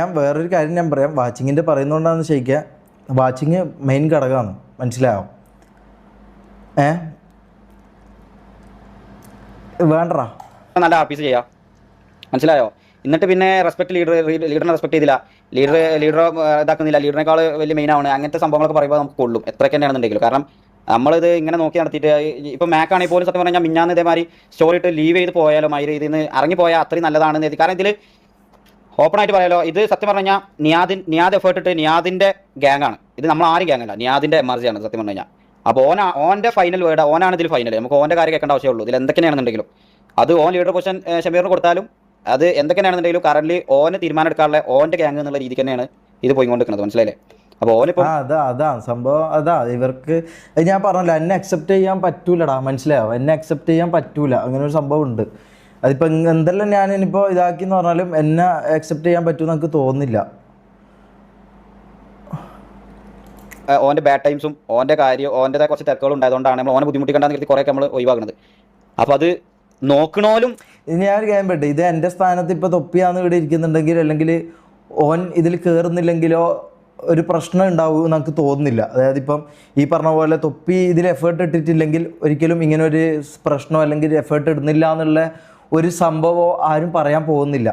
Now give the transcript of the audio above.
ഞാൻ വേറൊരു കാര്യം ഞാൻ പറയാം, വാച്ചിങ്ങിൻ്റെ പറയുന്നതുകൊണ്ടാണെന്ന് ചോദിക്കുക. വാച്ചിങ് മെയിൻ ഘടകമാണ്, മനസ്സിലായോ? വേണ്ടടാ, നല്ല ആർപ്പീസ് ചെയ്യാം, മനസ്സിലായോ? എന്നിട്ട് പിന്നെ റെസ്പെക്ട് ലീഡറിനെ റെസ്പെക്ട് ചെയ്തില്ല, ലീഡർ ഇതാക്കുന്നില്ല, ലീഡറിനേക്കാൾ വലിയ മെയിൻ ആണ്, അങ്ങനത്തെ സംഭവങ്ങളൊക്കെ പറയുമ്പോൾ നമുക്ക് കൊള്ളും എത്രയൊക്കെ തന്നെയാണെന്നുണ്ടെങ്കിലും. കാരണം നമ്മളിത് ഇങ്ങനെ നോക്കി നടത്തിയിട്ട് ഇപ്പോൾ മാക്ക് ആണെങ്കിൽ പോലും സത്യം പറഞ്ഞാൽ മിഞ്ഞാന്ന് ഇതേമാതിരി സ്റ്റോറി ഇട്ട് ലീവ് ചെയ്ത് പോയാലോ മൈര് ഇതിന് ഇറങ്ങിപ്പോയാൽ അത്രയും നല്ലതാണെന്ന് കരുതി. കാരണം ഇതിൽ ഓപ്പൺ ആയിട്ട് പറയാലോ, ഇത് സത്യം പറഞ്ഞു കഴിഞ്ഞാൽ നിയാദ് എഫേർട്ട് ഇട്ട് നിയാദിൻ്റെ ഗ്യാങ് ആണ് ഇത്, നമ്മൾ ആരും ഗ്യാങ് അല്ല, നിയാദിൻ്റെ എമർജിയാണ് സത്യം പറഞ്ഞു കഴിഞ്ഞാൽ. അപ്പോൾ ഓൻ്റെ ഫൈനൽ വേർഡ്, ഓനാണ് ഇതിൽ ഫൈനൽ, നമുക്ക് ഓൻ്റെ കാര്യം കേൾക്കേണ്ട ആവശ്യമുള്ളൂ. ഇതിൽ എന്തൊക്കെയാണെന്നുണ്ടെങ്കിലും അത് ഓൻ ലീഡർ പൊസിഷൻ ഷമീറിന് കൊടുത്താലും അത് എന്തൊക്കെയാണെന്നുണ്ടെങ്കിലും കറന്റ് ഓന് തീരുമാനം എടുക്കാനുള്ള ഓൻ്റെ ഗ്യാങ് എന്നുള്ള രീതിക്ക് തന്നെയാണ് ഇത് പോയിക്കൊണ്ടിരിക്കുന്നത്, മനസ്സിലായില്ലേ? അപ്പോൾ ഓനിപ്പോൾ അതാണ് സംഭവം. ഇവർക്ക് ഞാൻ പറഞ്ഞല്ലോ, എന്നെ അക്സെപ്റ്റ് ചെയ്യാൻ പറ്റൂലടാ, മനസ്സിലായോ? എന്നെ അക്സെപ്റ്റ് ചെയ്യാൻ പറ്റൂല, അങ്ങനെ ഒരു സംഭവം ഉണ്ട്. അതിപ്പോൾ എന്തെല്ലാം ഞാൻ ഇനിയിപ്പോൾ ഇതാക്കി എന്ന് പറഞ്ഞാലും എന്നെ അക്സെപ്റ്റ് ചെയ്യാൻ പറ്റുമെന്ന് എനിക്ക് തോന്നുന്നില്ല. ഓൻ്റെ ബാഡ് ടൈംസും ഓൻ്റെ കാര്യം ഓൻ്റെതായ കുറച്ച് തിരക്കുകളും ഉണ്ടായതുകൊണ്ടാണ് നമ്മൾ ഓനെ ബുദ്ധിമുട്ടിക്കണ്ടെന്ന് കരുതി കുറേയൊക്കെ നമ്മൾ ഒഴിവാക്കുന്നത്. അപ്പോൾ അത് നോക്കണോലും ഞാൻ ഒരു കാര്യം പറ്റേ, ഇത് എൻ്റെ സ്ഥാനത്ത് ഇപ്പോൾ തൊപ്പിയാന്ന് ഇവിടെ ഇരിക്കുന്നുണ്ടെങ്കിൽ, അല്ലെങ്കിൽ ഓൻ ഇതിൽ കയറുന്നില്ലെങ്കിലോ ഒരു പ്രശ്നം ഉണ്ടാവും നമുക്ക് തോന്നുന്നില്ല. അതായത് ഇപ്പം ഈ പറഞ്ഞ പോലെ തൊപ്പി ഇതിൽ എഫേർട്ട് ഇട്ടിട്ടില്ലെങ്കിൽ ഒരിക്കലും ഇങ്ങനെ ഒരു പ്രശ്നമോ അല്ലെങ്കിൽ എഫേർട്ട് ഇടുന്നില്ല എന്നുള്ള ഒരു സംഭവമോ ആരും പറയാൻ പോകുന്നില്ല.